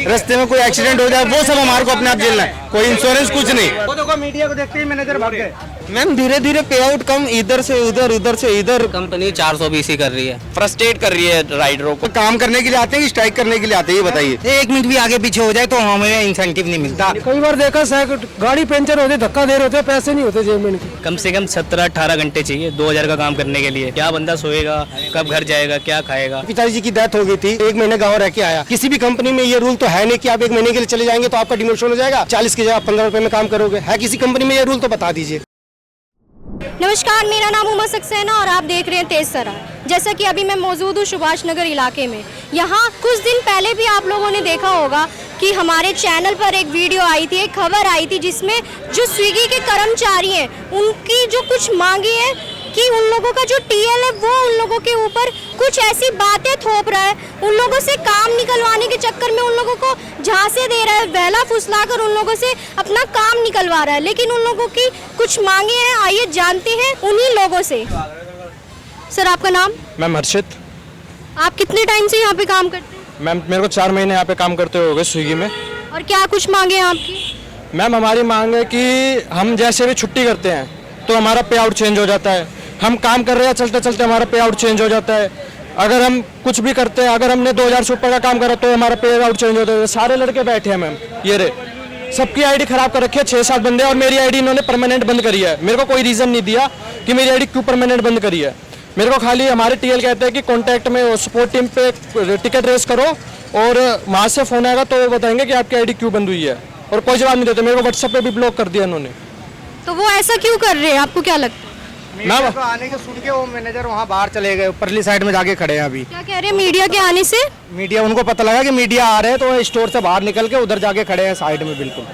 रास्ते में कोई एक्सीडेंट हो जाए वो सब हमारे को अपने आप झेलना है, कोई इंश्योरेंस कुछ नहीं। वो देखो मीडिया को देखते ही मैनेजर भाग गए। मैम धीरे धीरे पे आउट कम, इधर से उधर, उधर से इधर। कंपनी 420 ही कर रही है, फ्रस्ट्रेट कर रही है राइडरों को। काम करने के लिए आते हैं कि स्ट्राइक करने के लिए आते हैं, ये बताइए। 1 मिनट भी आगे पीछे हो जाए तो हमें इंसेंटिव नहीं मिलता। कई बार देखा गाड़ी पंचर होती, धक्का दे रहे होते, पैसे नहीं होते जेब में इनके। कम से कम 17-18 घंटे चाहिए 2000 का काम करने के लिए। क्या बंदा सोएगा, कब घर जाएगा, क्या खाएगा। पिताजी जी की डेथ हो गई थी, 1 महीने गाँव रह के आया। किसी भी कंपनी में ये रूल तो है नहीं कि आप 1 महीने के लिए चले जाएंगे तो आपका डिमोशन हो जाएगा, 40 की जगह 15 रुपए में काम करोगे। है किसी कंपनी में ये रूल तो बता दीजिए। नमस्कार, मेरा नाम उमा सक्सेना और आप देख रहे हैं तेज सराय। जैसा कि अभी मैं मौजूद हूँ सुभाष नगर इलाके में। यहाँ कुछ दिन पहले भी आप लोगों ने देखा होगा कि हमारे चैनल पर एक वीडियो आई थी, एक खबर आई थी जिसमें जो स्विगी के कर्मचारी हैं उनकी जो कुछ मांगे हैं कि उन लोगों का जो टीएल है वो उन लोगों के ऊपर कुछ ऐसी बातें थोप रहा है, उन लोगों से काम निकलवाने के चक्कर में उन लोगों को झांसे दे रहा है, बहला फुसलाकर उन लोगों से अपना काम निकलवा रहा है। लेकिन उन लोगों की कुछ मांगे हैं, आइए जानते हैं उन्हीं लोगों से। सर आपका नाम? मैम हर्षित। आप कितने टाइम से यहाँ पे काम करते हैं? मैम मेरे को 4 महीने यहाँ पे काम करते हो गए स्विगी में। और क्या कुछ मांगे हैं आपकी? मैम हमारी मांग है कि हम जैसे भी छुट्टी करते हैं तो हमारा पे आउट चेंज हो जाता है। हम काम कर रहे हैं, चलते चलते हमारा पे आउट चेंज हो जाता है। अगर हम कुछ भी करते हैं, अगर हमने 2000 से ऊपर का काम करा तो हमारा पे आउट चेंज हो जाता है। सारे लड़के बैठे हैं मैम, ये रे सबकी आईडी खराब कर रखी है, 6-7 बंदे, और मेरी आईडी इन्होंने परमानेंट बंद करी है। मेरे को कोई रीजन नहीं दिया कि मेरी आईडी क्यों परमानेंट बंद करी है। मेरे को खाली हमारे टीएल कहते हैं कि कॉन्टैक्ट में सपोर्ट टीम पे टिकट रेस करो और वहाँ से फोन आएगा तो वो बताएंगे कि आपकी आईडी क्यों बंद हुई है, और कोई जवाब नहीं देते। मेरे को व्हाट्सएप पे भी ब्लॉक कर दिया इन्होंने। तो वो ऐसा क्यों कर रहे हैं, आपको क्या लगता है? मीडिया को आने के सुन के वो मैनेजर वहाँ बाहर चले गए, ऊपरली साइड में जाके खड़े हैं अभी। क्या कह रहे हैं मीडिया के आने से? मीडिया, उनको पता लगा कि मीडिया आ रहे हैं तो वो स्टोर से बाहर निकल के उधर जाके खड़े हैं साइड में। बिल्कुल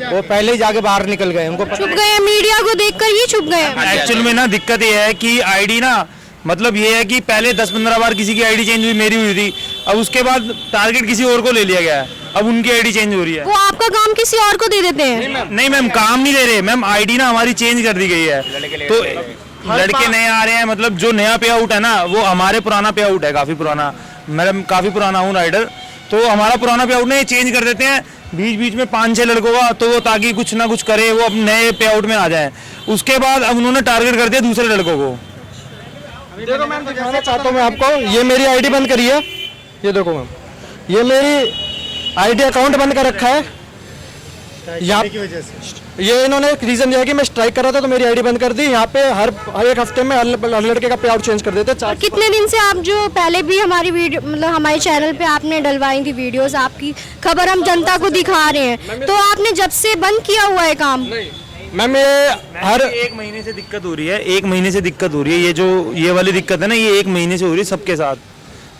वो पहले ही जाके बाहर निकल गए, उनको छुप गए, मीडिया को देखकर ही छुप गए। एक्चुअल में ना दिक्कत ये है कि आईडी ना, मतलब ये है कि पहले 10-15 बार किसी की आईडी चेंज हुई, मेरी हुई थी। अब उसके बाद टारगेट किसी और को ले लिया गया है, अब उनकी आईडी चेंज हो रही है। वो आपका काम किसी और को दे देते हैं? नहीं मैम, काम नहीं दे रहे मैम, आईडी ना हमारी चेंज कर दी गई है। तो लड़के नए आ रहे हैं, मतलब जो नया पे आउट है ना वो हमारे पुराना पे आउट है, काफी पुराना। मैं काफी पुराना हूँ राइडर, तो हमारा पुराना पे आउट ने चेंज कर देते हैं बीच बीच में 5-6 लड़कों का, तो वो ताकि कुछ ना कुछ करे, वो अब नए पे आउट में आ जाए। उसके बाद अब उन्होंने टारगेट कर दिया दूसरे लड़कों को। देखो मैम, दिखाना चाहता हूँ मैं आपको, ये मेरी आईडी बंद करी है। ये देखो मैम, ये मेरी आईडी अकाउंट बंद कर रखा है यहाँ की वजह से। ये इन्होंने एक रीजन दिया कि मैं स्ट्राइक कर रहा था तो मेरी आईडी बंद कर दी। यहाँ पे हर एक हफ्ते में हर लड़के का पे आउट चेंज कर देते हैं। कितने दिन से आप, जो पहले भी हमारी वीडियो, मतलब हमारे चैनल पे आपने डलवाई थी वीडियोस, आपकी खबर हम जनता को दिखा रहे हैं, तो आपने जब से बंद किया हुआ है काम? मैम ये हर 1 महीने से दिक्कत हो रही है, 1 महीने से दिक्कत हो रही है। ये जो ये वाली दिक्कत है ना, ये 1 महीने से हो रही है सबके साथ।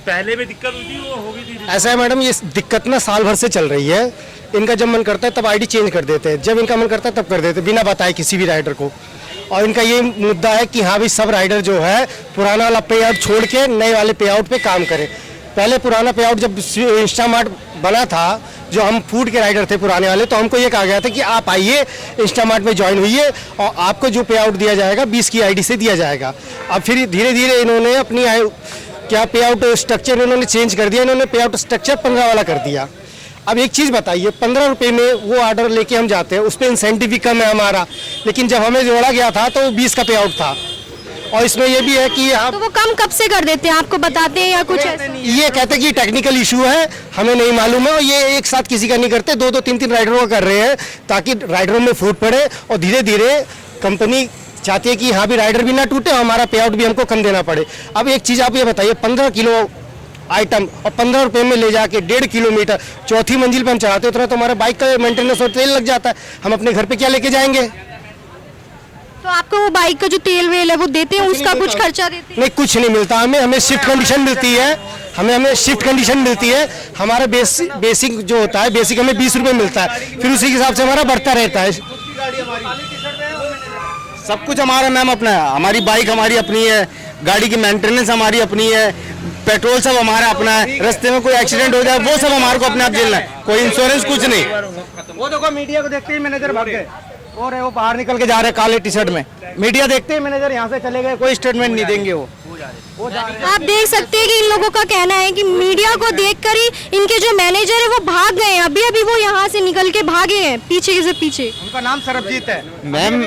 पहले भी दिक्कत हुई थी, वो हो गई थी। ऐसा है मैडम, ये दिक्कत ना साल भर से चल रही है। इनका जब मन करता है तब आईडी चेंज कर देते हैं, जब इनका मन करता है तब कर देते हैं, बिना बताए किसी भी राइडर को। और इनका ये मुद्दा है कि हाँ भी सब राइडर जो है पुराना वाला पे आउट छोड़ के नए वाले पे आउट पे काम करें। पहले पुराना पे आउट जब इंस्टामार्ट बना था, जो हम फूड के राइडर थे पुराने वाले, तो हमको ये कहा गया था कि आप आइए इंस्टामार्ट में ज्वाइन हुई और आपको जो पे आउट दिया जाएगा 20 की आईडी से दिया जाएगा। अब फिर धीरे धीरे इन्होंने अपनी क्या पे आउट स्ट्रक्चर इन्होंने चेंज कर दिया, इन्होंने पे आउट स्ट्रक्चर 15 वाला कर दिया। अब एक चीज़ बताइए, 15 रुपये में वो ऑर्डर लेके हम जाते हैं, उस पर इंसेंटिव भी कम है हमारा, लेकिन जब हमें जोड़ा गया था तो 20 का पे आउट था। और इसमें ये भी है कि तो वो कम कब से कर देते हैं, आपको बताते हैं या कुछ ऐसा? ये कहते हैं कि टेक्निकल इशू है, हमें नहीं मालूम है, और ये एक साथ किसी का नहीं करते, 2-2, 3-3 राइडरों का कर रहे हैं ताकि राइडरों में फूट पड़े। और धीरे धीरे कंपनी चाहती है कि हाँ भी राइडर भी ना टूटे और हमारा पे आउट भी हमको कम देना पड़े। अब एक चीज़ आप ये बताइए, 15 किलो आइटम और 15 रुपये में ले जाके 1.5 किलोमीटर 4थी मंजिल पे हम चढ़ाते उतना तो हमारा बाइक का मेंटेनेंस और तेल लग जाता है। हम अपने घर पे क्या लेके जाएंगे? तो आपको वो बाइक का जो तेल वेल है वो देते हैं, उसका कुछ खर्चा देते हैं? नहीं, कुछ नहीं मिलता हमें। हमें शिफ्ट कंडीशन मिलती है, हमें शिफ्ट कंडीशन मिलती है। हमारा बेसिक जो होता है, बेसिक हमें 20 रुपये मिलता है, फिर उसी के हिसाब से हमारा बढ़ता रहता है। सब कुछ हमारा मैम अपना है, हमारी बाइक हमारी अपनी है, गाड़ी की मेंटेनेंस हमारी अपनी है, पेट्रोल सब हमारा अपना है। रास्ते में कोई एक्सीडेंट हो जाए वो सब हमारे को अपने आप झेलना है, कोई इंश्योरेंस कुछ नहीं। वो देखो मीडिया को देखते ही मैनेजर भाग गए। और वो बाहर निकल के जा रहे हैं काले टी शर्ट में, मीडिया देखते ही मैनेजर यहाँ से चले गए, कोई स्टेटमेंट नहीं देंगे वो। आप देख सकते हैं कि इन लोगों का कहना है कि मीडिया को देखकर ही इनके जो मैनेजर है वो भाग गए हैं। अभी अभी वो यहाँ से निकल के भागे हैं पीछे से पीछे। उनका नाम सरबजीत है। मैम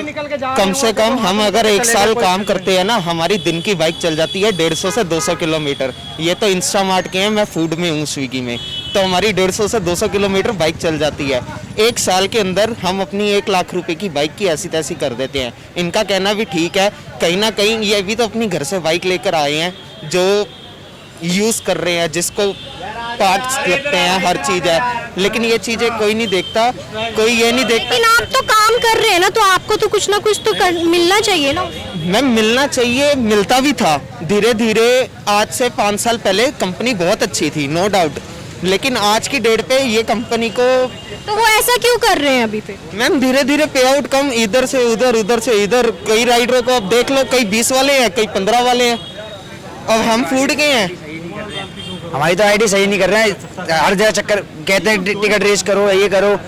कम से कम हम अगर 1 साल काम करते हैं ना, हमारी दिन की बाइक चल जाती है 150 से 200 किलोमीटर। ये तो इंस्टामार्ट के हैं, मैं फूड में हूँ, स्विगी में, तो हमारी 150 से 200 किलोमीटर बाइक चल जाती है। 1 साल के अंदर हम अपनी 1 लाख रुपए की बाइक की ऐसी तैसी कर देते हैं। इनका कहना भी ठीक है, कहीं ना कहीं ये भी तो अपनी घर से बाइक लेकर आए हैं जो यूज़ कर रहे हैं, जिसको पार्ट्स लगते हैं, हर चीज़ है, लेकिन ये चीज़ें कोई नहीं देखता, कोई ये नहीं देखता। लेकिन आप तो काम कर रहे हैं ना, तो आपको तो कुछ ना कुछ तो मिलना चाहिए ना। मैम मिलना चाहिए, मिलता भी था धीरे धीरे। आज से 5 साल पहले कंपनी बहुत अच्छी थी, नो डाउट, लेकिन आज की डेट पे ये कंपनी को तो वो ऐसा क्यों कर रहे हैं अभी पे? मैम धीरे धीरे पे आउट कम, इधर से उधर, उधर से इधर। कई राइडरों को अब देख लो, कई 20 वाले हैं, कई 15 वाले हैं। अब हम फूड के हैं। हमारी तो आईडी सही नहीं कर रहे हैं, हर जगह चक्कर कहते हैं टिकट रेस करो, ये करो।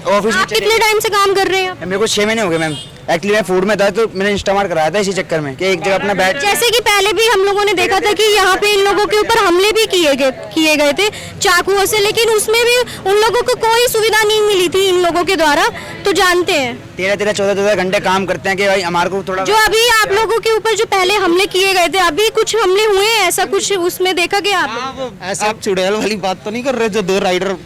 ऑफिस में आप कितने टाइम से काम कर रहे हैं? मेरे को 6 महीने हो गए मैम। एक्चुअली मैं फूड में था तो मैंने इंस्टामार्ट कराया था इसी चक्कर में कि एक जगह अपना बैठ। जैसे कि पहले भी हम लोगों ने देखा था कि यहाँ पे इन लोगों के ऊपर हमले भी किए गए थे चाकुओं से, लेकिन उसमें भी उन लोगों को कोई सुविधा नहीं मिली थी इन लोगों के द्वारा। तो जानते हैं 13-13, 14-14 घंटे काम करते हैं कि भाई हमारे को थोड़ा। जो अभी आप लोगों के ऊपर जो पहले हमले किए गए थे, अभी कुछ हमले हुए हैं, ऐसा कुछ उसमें देखा गया आप? ऐसे आप चुड़ैल वाली बात तो नहीं कर रहे जो 2 राइडर?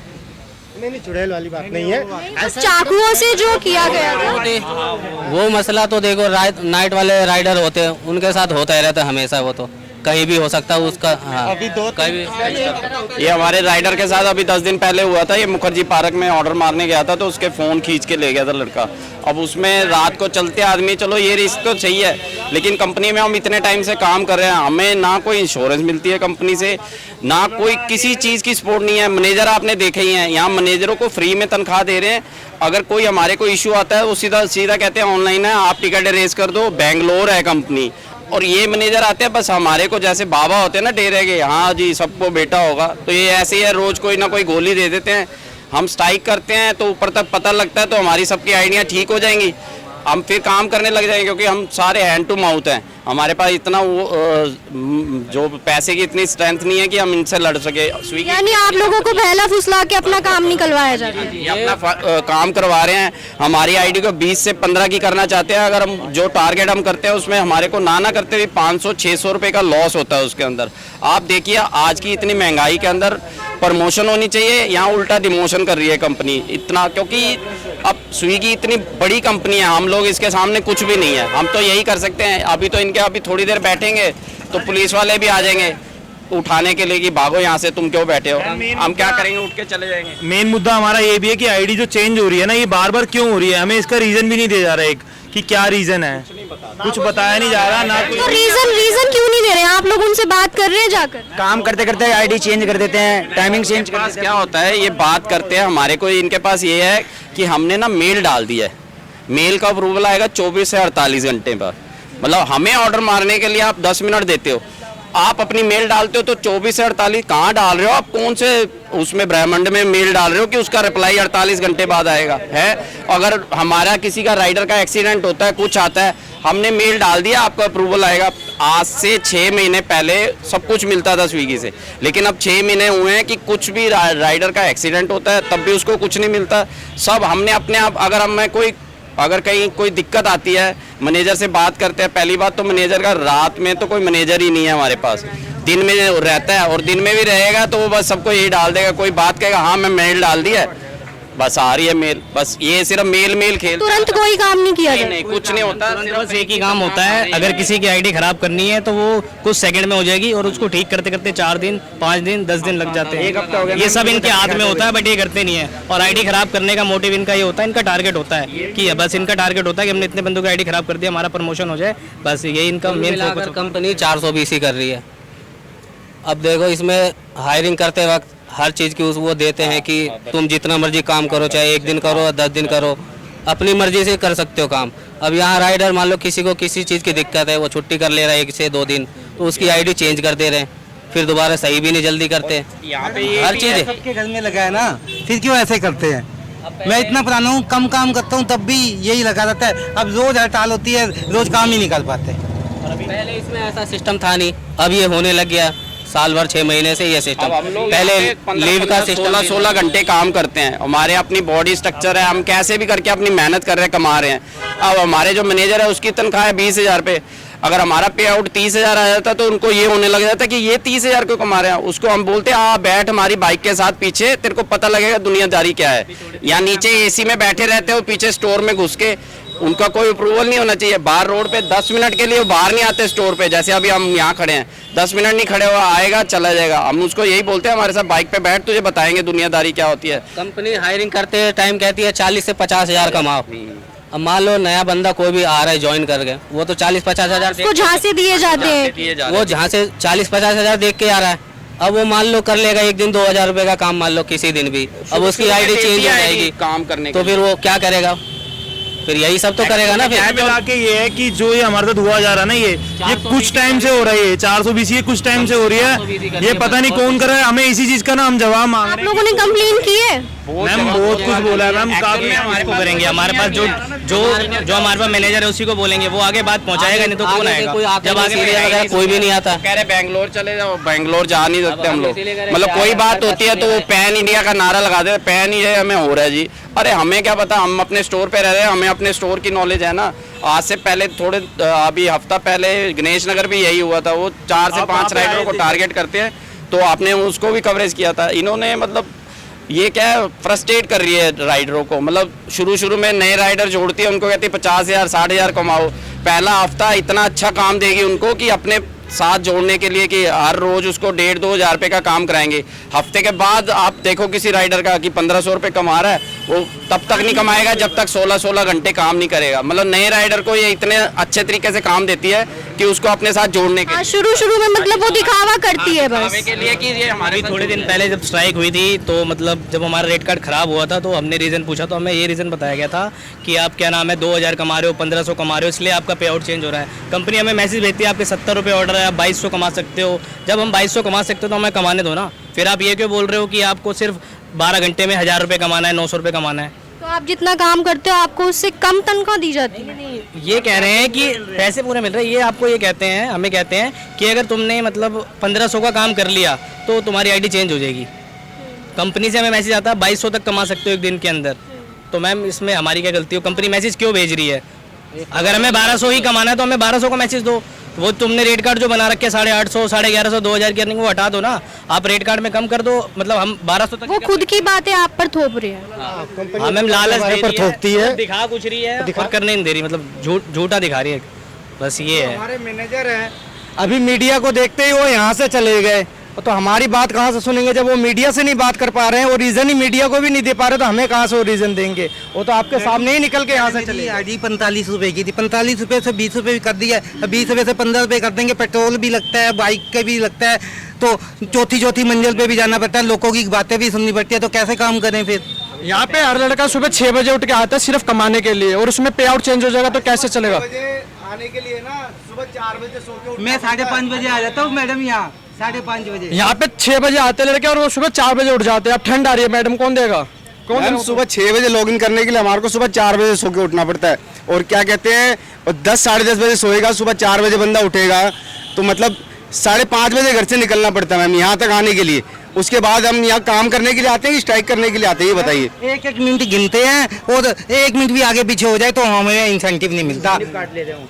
नहीं, चुड़ैल वाली बात नहीं है। चाकुओं से जो किया गया था वो मसला तो देखो, नाइट वाले राइडर होते हैं उनके साथ होता ही रहता है हमेशा। वो तो कहीं भी हो सकता है उसका। हाँ, अभी 2 कहीं भी। ये हमारे राइडर के साथ अभी 10 दिन पहले हुआ था। ये मुखर्जी पार्क में ऑर्डर मारने गया था तो उसके फ़ोन खींच के ले गया था लड़का। अब उसमें रात को चलते आदमी, चलो ये रिस्क तो चाहिए, लेकिन कंपनी में हम इतने टाइम से काम कर रहे हैं, हमें ना कोई इंश्योरेंस मिलती है कंपनी से, ना कोई किसी चीज़ की सपोर्ट नहीं है। मैनेजर आपने देखे ही हैं, यहाँ मैनेजरों को फ्री में तनख्वाह दे रहे हैं। अगर कोई हमारे को इशू आता है वो सीधा सीधा कहते हैं ऑनलाइन है, आप टिकट रेस कर दो, बेंगलोर है कंपनी। और ये मैनेजर आते हैं बस हमारे को जैसे बाबा होते हैं ना डेरे के, हाँ जी सबको बेटा होगा, तो ये ऐसे ही है, रोज़ कोई ना कोई गोली दे देते हैं। हम स्ट्राइक करते हैं तो ऊपर तक पता लगता है तो हमारी सबकी आइडियाँ ठीक हो जाएंगी, हम फिर काम करने लग जाएंगे, क्योंकि हम सारे हैंड टू माउथ हैं। हमारे पास इतना वो जो पैसे की इतनी स्ट्रेंथ नहीं है कि हम इनसे लड़ सके। यानी आप लोगों को बहला फुसला के अपना काम निकलवाया जा रहा है? ये अपना काम करवा रहे हैं। हमारी आईडी को 20 से 15 की करना चाहते हैं। अगर हम जो टारगेट हम करते हैं उसमें हमारे को ना करते हुए 500-600 रुपये का लॉस होता है उसके अंदर। आप देखिए आज की इतनी महंगाई के अंदर प्रमोशन होनी चाहिए, यहाँ उल्टा डिमोशन कर रही है कंपनी इतना, क्योंकि अब स्विगी इतनी बड़ी कंपनी है, हम लोग इसके सामने कुछ भी नहीं है। हम तो यही कर सकते हैं, अभी तो इनके अभी थोड़ी देर बैठेंगे तो पुलिस वाले भी आ जाएंगे उठाने के लिए कि भागो यहाँ से, तुम क्यों बैठे हो। हम क्या करेंगे, उठ के चले जाएंगे। मेन मुद्दा हमारा ये भी है कि आईडी जो चेंज हो रही है ना, ये बार बार क्यों हो रही है, हमें इसका रीजन भी नहीं दिया जा रहा है कि क्या रीजन है, कुछ बताया नहीं जा रहा ना। तो रीजन क्यों नहीं दे रहे हैं? आप लोग उनसे बात कर रहे हैं जाकर? काम करते करते आईडी चेंज कर देते हैं, टाइमिंग चेंज कर देते हैं। क्या होता है, ये बात करते हैं हमारे को, इनके पास ये है कि हमने ना मेल डाल दिया है, मेल का अप्रूवल आएगा 24 से 48 घंटे पर। मतलब हमें ऑर्डर मारने के लिए आप 10 मिनट देते हो, आप अपनी मेल डालते हो तो 24 से 48 कहाँ डाल रहे हो आप, कौन से उसमें ब्रह्मांड में मेल डाल रहे हो कि उसका रिप्लाई 48 घंटे बाद आएगा है। अगर हमारा किसी का राइडर का एक्सीडेंट होता है, कुछ आता है, हमने मेल डाल दिया, आपका अप्रूवल आएगा। आज से 6 महीने पहले सब कुछ मिलता था स्विगी से, लेकिन अब 6 महीने हुए हैं कि कुछ भी राइडर का एक्सीडेंट होता है तब भी उसको कुछ नहीं मिलता। सब हमने अपने आप, अगर कहीं कोई दिक्कत आती है मैनेजर से बात करते हैं। पहली बात तो मैनेजर का, रात में तो कोई मैनेजर ही नहीं है हमारे पास, दिन में रहता है और दिन में भी रहेगा तो वो बस सबको यही डाल देगा। कोई बात कहेगा हाँ मैं मेल डाल दिया, बस आ रही है मेल, बस ये सिर्फ मेल खेल। तुरंत कोई काम नहीं किया जाता? नहीं, कुछ नहीं होता, बस एक ही काम होता है, अगर किसी की आईडी खराब करनी है तो वो कुछ सेकंड में हो जाएगी और उसको ठीक करते करते 4 दिन, 5 दिन, 10 दिन लग जाते हैं। ये सब इनके हाथ में होता है, बट ये करते नहीं है। और आईडी खराब करने का मोटिव इनका ये होता है, इनका टारगेट होता है कि बस इनका टारगेट होता है कि हमने इतने बंदों की आईडी खराब कर दिया, हमारा प्रमोशन हो जाए, बस ये इनका मेन फोकस। कंपनी 420 ही कर रही है। अब देखो इसमें हायरिंग करते वक्त हर चीज़ की वो देते हैं कि तुम जितना मर्जी काम करो, चाहे 1 दिन करो 10 दिन करो, अपनी मर्जी से कर सकते हो काम। अब यहाँ राइडर मान लो किसी को किसी चीज़ की दिक्कत है, वो छुट्टी कर ले रहा है 1 से 2 दिन, तो उसकी आईडी चेंज कर दे रहे हैं, फिर दोबारा सही भी नहीं जल्दी करते। हर चीज़ सबके घर में लगा है ना, फिर क्यों ऐसे करते हैं? मैं इतना पुराना हूँ, कम काम करता हूँ तब भी यही लगा रहता है। अब रोज हड़ताल होती है, रोज काम ही नहीं कर पाते। पहले इसमें ऐसा सिस्टम था नहीं, अब ये होने लग गया साल भर 6 महीने से ये सिस्टम। हम लोग पहले लीव का 16 घंटे काम करते हैं, हमारे अपनी बॉडी स्ट्रक्चर है, हम कैसे भी करके अपनी मेहनत कर रहे हैं, कमा रहे हैं। अब हमारे जो मैनेजर है उसकी तनख्वाह है 20,000 रुपये, अगर हमारा पे आउट 30,000 आ जाता तो उनको ये होने लग जाता कि ये 30,000 क्यों कमा रहे हैं। उसको हम बोलते हैं आ बैठ हमारी बाइक के साथ पीछे, तेरे को पता लगेगा दुनियादारी क्या है। या नीचे एसी में बैठे रहते हो, पीछे स्टोर में घुस के, उनका कोई अप्रूवल नहीं होना चाहिए। बाहर रोड पे 10 मिनट के लिए बाहर नहीं आते स्टोर पे, जैसे अभी हम यहाँ खड़े हैं, 10 मिनट नहीं खड़े हुआ, आएगा चला जाएगा। हम उसको यही बोलते हैं हमारे साथ बाइक पे बैठ, तुझे बताएंगे दुनियादारी क्या होती है। कंपनी हायरिंग करते टाइम कहती है 40 से 50,000 कमाओ। अब मान लो नया बंदा कोई भी आ रहा है ज्वाइन करके, वो तो 40-50,000 उसको झांसे दिए जाते हैं, वो जहाँ से 40-50,000 देख के आ रहा है। अब वो मान लो कर लेगा एक दिन 2,000 रुपए का काम, मान लो किसी दिन भी, अब उसकी आईडी चेंज हो जाएगी काम करने तो फिर वो क्या करेगा, फिर यही सब तो करेगा ना। फिर मिला के ये है कि जो ये हमारे साथ हुआ जा रहा है ना, ये कुछ टाइम से हो रहा है, 420 ये कुछ टाइम से हो रही है, ये पता नहीं कौन कर रहा है। हमें इसी चीज का ना हम जवाब मांग आप रहे हैं। लोगों ने कंप्लेन की है? मैम बहुत कुछ बोला है मैम, काफी हमारे को करेंगे, हमारे पास जो हमारे पास मैनेजर है उसी को बोलेंगे, वो आगे बात पहुंचाएगा, नहीं तो कौन आएगा। कोई जब आगे कोई भी नहीं आता, कह रहे बैंगलोर चले जाओ, बैंगलोर जा नहीं सकते हम लोग। मतलब कोई बात होती है तो वो पैन इंडिया का नारा लगा दे, पैन ही है हमें हो रहा है जी। अरे हमें क्या पता, हम अपने स्टोर पे रह रहे हैं, हमें अपने स्टोर की नॉलेज है ना। आज से पहले थोड़े अभी हफ्ता पहले गणेश नगर भी यही हुआ था, वो 4 से 5 राइडरों को टारगेट करते हैं, तो आपने उसको भी कवरेज किया था। इन्होंने मतलब ये क्या है, फ्रस्ट्रेट कर रही है राइडरों को। मतलब शुरू में नए राइडर जोड़ती है, उनको कहती है 50,000 60,000 कमाओ। पहला हफ्ता इतना अच्छा काम देगी उनको कि अपने साथ जोड़ने के लिए, कि हर रोज उसको 1,500-2 हज़ार रुपये का काम कराएंगे। हफ्ते के बाद आप देखो किसी राइडर का कि 1,500 रुपये कमा रहा है, वो तब तक नहीं कमाएगा जब तक 16 घंटे काम नहीं करेगा। मतलब नए राइडर को ये इतने अच्छे तरीके से काम देती है कि उसको अपने साथ जोड़ने के शुरू में मतलब वो दिखावा करती है बस के लिए कि ये हमारी थोड़े दिन पहले जब स्ट्राइक हुई थी, तो मतलब जब हमारा रेट कार्ड खराब हुआ था तो हमने रीज़न पूछा, तो हमें ये रीज़न बताया गया था कि आप क्या नाम है 2,000 कमा रहे हो, 1,500 कमा रहे हो, इसलिए आपका पे आउट चेंज हो रहा है। कंपनी हमें मैसेज भेजती है आपके 70 रुपये ऑर्डर है, आप 2,200 कमा सकते हो। जब हम 2,200 कमा सकते हो तो हमें कमाने दो ना। फिर आप ये क्यों बोल रहे हो कि आपको सिर्फ 12 घंटे में 1,000 रुपये कमाना है, 900 रुपये कमाना है। तो आप जितना काम करते हो आपको उससे कम तनख्वाह दी जाती है? ये कह रहे हैं कि पैसे पूरे मिल रहे हैं, ये आपको ये कहते हैं, हमें कहते हैं कि अगर तुमने मतलब 1,500 का काम कर लिया तो तुम्हारी आईडी चेंज हो जाएगी। कंपनी से हमें मैसेज आता है 2,200 तक कमा सकते हो एक दिन के अंदर। तो मैम इसमें हमारी क्या गलती हो, कंपनी मैसेज क्यों भेज रही है? अगर हमें 1,200 ही कमाना है तो हमें 1,200 का मैसेज दो। वो तुमने रेट कार्ड जो बना रखे 850, 1150, 2,000 की अर्निंग वो हटा दो ना, आप रेट कार्ड में कम कर दो। मतलब हम 1,200 तक वो खुद की बातें आप पर थोप रही है। हाँ मैम, लालच हमारे दे पर रही है, थोपती है, दिखा कुछ रही है और करने नहीं दे रही, मतलब झूठा दिखा रही है, बस ये है। हमारे मैनेजर हैं, अभी मीडिया को देखते ही वो यहाँ से चले गए, तो हमारी बात कहाँ से सुनेंगे जब वो मीडिया से नहीं बात कर पा रहे हैं, वो रीजन ही मीडिया को भी नहीं दे पा रहे, तो हमें कहाँ से वो रीजन देंगे? वो तो आपके सामने ही निकल के यहाँ से चले। आईडी 45 रुपए की थी, 45 रुपए से 20 रुपए भी कर दिया, 20 रुपए से 15 रुपए कर देंगे। पेट्रोल भी लगता है, बाइक का भी लगता है, तो चौथी मंजिल पे भी जाना पड़ता है, लोगों की बातें भी सुननी पड़ती है, तो कैसे काम करें फिर? यहाँ पे हर लड़का सुबह 6 बजे उठ के आता है सिर्फ कमाने के लिए, और उसमें पे आउट चेंज हो जाएगा तो कैसे चलेगा? आने के लिए ना सुबह 4 बजे सो के मैं 5:30 बजे आ जाता हूँ मैडम, यहाँ 5:30 बजे। यहाँ पे 6 बजे आते लड़के और वो सुबह 4 बजे उठ जाते हैं। अब ठंड आ रही है मैडम, कौन देगा? हम सुबह 6 बजे लॉगिन करने के लिए हमारे को सुबह 4 बजे सो के उठना पड़ता है, और क्या कहते हैं 10 साढ़े 10 बजे सोएगा, सुबह 4 बजे बंदा उठेगा, तो मतलब 5:30 बजे घर से निकलना पड़ता है मैम यहाँ तक आने के लिए। उसके बाद हम यहाँ काम करने के लिए आते हैं कि स्ट्राइक करने के लिए आते हैं, ये बताइए। 1-1 मिनट गिनते हैं, और 1 मिनट भी आगे पीछे हो जाए तो हमें इंसेंटिव नहीं मिलता।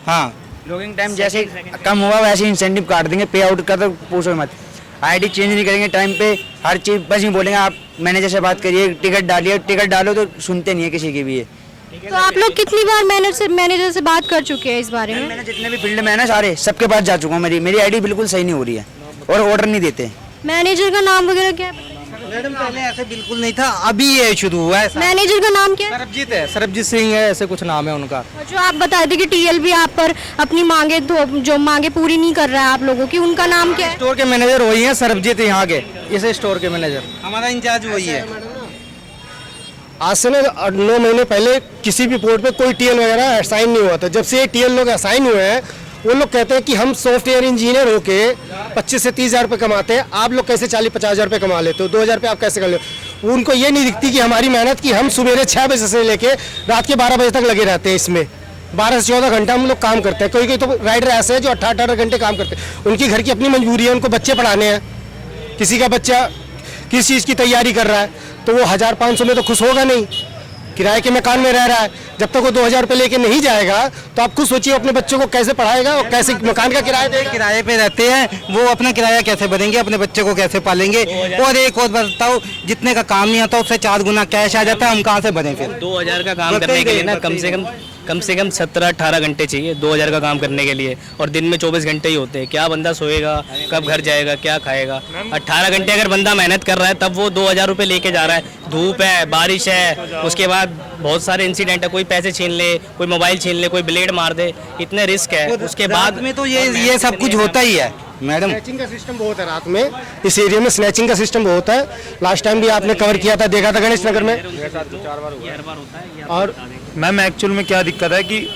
हाँ, लॉगिंग टाइम जैसे कम हुआ वैसे इंसेंटिव काट देंगे, पे आउट का तो पूछो मत। आईडी चेंज नहीं करेंगे टाइम पे, हर चीज़ बस यूँ बोलेंगे आप मैनेजर से बात करिए, टिकट डालिए, टिकट डालो, तो सुनते नहीं है किसी की भी ये। तो आप लोग कितनी बार मैनेजर से बात कर चुके हैं इस बारे में? मैंने जितने भी फील्ड में है ना सारे, सबके पास जा चुका हूँ। मेरी आईडी बिल्कुल सही नहीं हो रही है और ऑर्डर नहीं देते। मैनेजर का नाम वगैरह क्या है? मैडम पहले ऐसे बिल्कुल नहीं था, अभी ये शुरू हुआ है। मैनेजर का नाम क्या है? सरबजीत है, सरबजीत सिंह है, ऐसे कुछ नाम है उनका। जो आप बता थे कि टीएल भी आप पर अपनी मांगे जो मांगे पूरी नहीं कर रहा है आप लोगों की, उनका नाम क्या है? स्टोर के मैनेजर वही है, सरबजीत यहाँ के, इसे स्टोर के मैनेजर। हमारा इंचार्ज वही है। आज से ना 9 महीने पहले किसी भी पोर्ट पे कोई टीएल वगैरह असाइन नहीं हुआ था। जब से ये टीएल लोग असाइन हुए हैं, वो लोग कहते हैं कि हम सॉफ्टवेयर इंजीनियर होके 25 से 30 हज़ार रुपये कमाते हैं, आप लोग कैसे 40-50 हज़ार रुपये कमा लेते हो, 2,000 रुपये आप कैसे कर लेते हो? उनको ये नहीं दिखती कि हमारी मेहनत की, हम सुबह 6 बजे से लेके रात के 12 बजे तक लगे रहते हैं इसमें। 12 से 14 घंटा हम लोग काम करते हैं। कोई कोई तो राइडर ऐसे है जो 18-18 घंटे काम करते हैं। उनकी घर की अपनी मजबूरी है, उनको बच्चे पढ़ाने हैं। किसी का बच्चा किस चीज़ की तैयारी कर रहा है तो वो 1500 में तो खुश होगा नहीं। किराए के मकान में रह रहा है, जब तक वो 2000 रुपये लेके नहीं जाएगा तो आप खुद सोचिए अपने बच्चों को कैसे पढ़ाएगा और कैसे मकान का किराया देगा। किराए पे रहते हैं, वो अपना किराया कैसे भरेंगे, अपने बच्चे को कैसे पालेंगे। और एक और बताओ, जितने का काम नहीं आता उससे 4 गुना कैश आ जाता है, हम कहाँ से भरें फिर। 2000 का काम करने के लिए ना कम से कम 17-18 घंटे चाहिए 2000 का काम करने के लिए, और दिन में 24 घंटे ही होते हैं। क्या बंदा सोएगा, कब घर जाएगा, क्या खाएगा। 18 घंटे अगर बंदा मेहनत कर रहा है तब वो 2000 रुपये लेके जा रहा है। धूप है, बारिश है, उसके बाद बहुत सारे इंसिडेंट है, कोई पैसे छीन ले, कोई मोबाइल छीन ले, कोई ब्लेड मार दे, इतने रिस्क है। उसके बाद में तो ये सब कुछ होता ही है मैडम। स्नैचिंग का सिस्टम बहुत है रात में, इस एरिया में स्नैचिंग का सिस्टम बहुत है। लास्ट टाइम भी आपने कवर किया था, देखा था गणेश नगर में। और मैम एक्चुअल में क्या दिक्कत है कि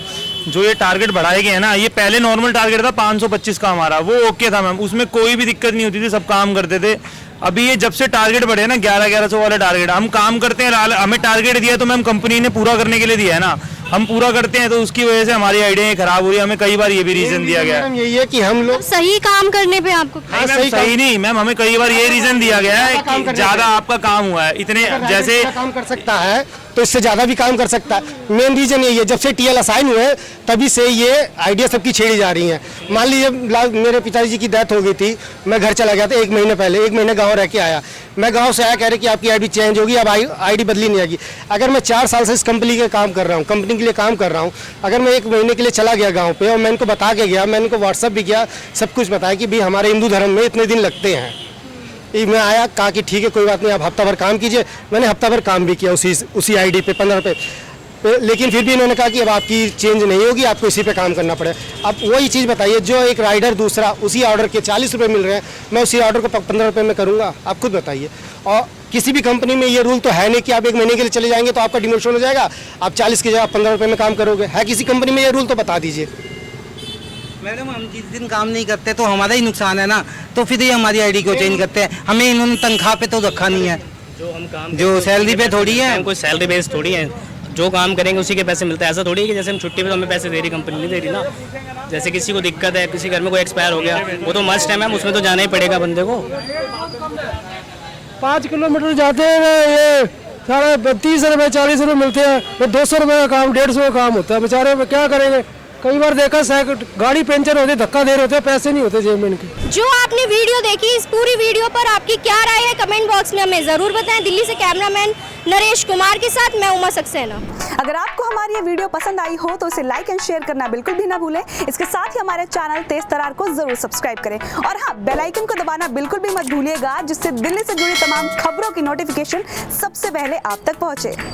जो ये टारगेट बढ़ाए गए हैं ना, ये पहले नॉर्मल टारगेट था 525 का हमारा, वो ओके था मैम, उसमें कोई भी दिक्कत नहीं होती थी, सब काम करते थे। अभी ये जब से टारगेट बढ़े ना 1100 वाले टारगेट, हम काम करते हैं, हमें टारगेट दिया तो मैम कंपनी ने पूरा करने के लिए दिया है ना, हम पूरा करते हैं तो उसकी वजह से हमारी आइडिया खराब हो रही है। हमें कई बार ये भी रीजन दिया गया है, यही है कि हम लोग सही काम करने पे आपको सही नहीं मैम, हमें कई बार ये रीजन दिया गया है कि ज्यादा आपका काम हुआ है, इतने जैसे काम कर सकता है तो इससे ज्यादा भी काम कर सकता है। मेन रीजन यही है, जब से टीएल असाइन हुए तभी से ये आइडिया सबकी छेड़ी जा रही है। मान लीजिए मेरे पिताजी की डेथ हो गई थी, मैं घर चला गया था 1 महीने पहले, 1 महीने गाँव रह के आया। मैं गाँव से आया, कह रहे कि आपकी आईडी चेंज होगी, अब आईडी बदली नहीं आएगी। अगर मैं 4 साल से इस कंपनी के काम कर रहा हूँ, कंपनी के लिए काम कर रहा हूँ, अगर मैं 1 महीने के लिए चला गया गाँव पे और मैं इनको बता के गया, मैंने इनको व्हाट्सअप भी किया, सब कुछ बताया कि भाई हमारे हिंदू धर्म में इतने दिन लगते हैं। मैं आया, कहा कि ठीक है कोई बात नहीं, आप हफ्ता भर काम कीजिए। मैंने हफ्ता भर काम भी किया उसी आईडी पे 15 रुपये, लेकिन फिर भी इन्होंने कहा कि अब आपकी चेंज नहीं होगी, आपको इसी पे काम करना पड़ेगा। अब वही चीज़ बताइए, जो एक राइडर दूसरा उसी ऑर्डर के 40 रुपये मिल रहे हैं, मैं उसी ऑर्डर को 15 रुपये में करूँगा, आप खुद बताइए। और किसी भी कंपनी में ये रूल तो है नहीं कि आप 1 महीने के लिए चले जाएंगे तो आपका डिमोशन हो जाएगा, आप 40 की जगह 15 रुपये में काम करोगे। है किसी कंपनी में ये रूल तो बता दीजिए। मैडम हम जिस दिन काम नहीं करते तो हमारा ही नुकसान है ना, तो फिर ये हमारी आईडी को चेंज करते हैं। हमें इन्होंने तनख्वाह पे तो रखा नहीं है, जो हम काम जो सैलरी पे थोड़ी है, कोई सैलरी बेस थोड़ी है। जो काम करेंगे उसी के पैसे मिलते हैं। ऐसा थोड़ी है कि जैसे हम छुट्टी पे तो हमें पैसे दे रही, कंपनी नहीं दे रही ना। जैसे किसी को दिक्कत है, किसी घर में कोई एक्सपायर हो गया, वो तो मस्ट है मैम, उसमें तो जाना ही पड़ेगा बंदे को। 5 किलोमीटर जाते हैं, ये साढ़े 30 रुपये 40 रुपये मिलते हैं, तो 200 रुपये का काम 150 का काम होता है। बेचारे क्या करेंगे, कई बार देखा गाड़ी पंचर होती, धक्का दे रहे होते, पैसे नहीं होते जेब में इनके। जो आपने वीडियो देखी, इस पूरी वीडियो पर आपकी क्या राय है कमेंट बॉक्स में हमें जरूर बताएं। दिल्ली से कैमरामैन नरेश कुमार के साथ मैं उमा सक्सेना। अगर आपको हमारी ये वीडियो पसंद आई हो तो इसे लाइक एंड शेयर करना बिल्कुल भी ना भूलें। इसके साथ ही हमारे चैनल तेज तरार को जरूर सब्सक्राइब करें, और हाँ, बेल आइकन को दबाना बिल्कुल भी मत भूलिएगा, जिससे दिल्ली से जुड़ी तमाम खबरों की नोटिफिकेशन सबसे पहले आप तक पहुंचे।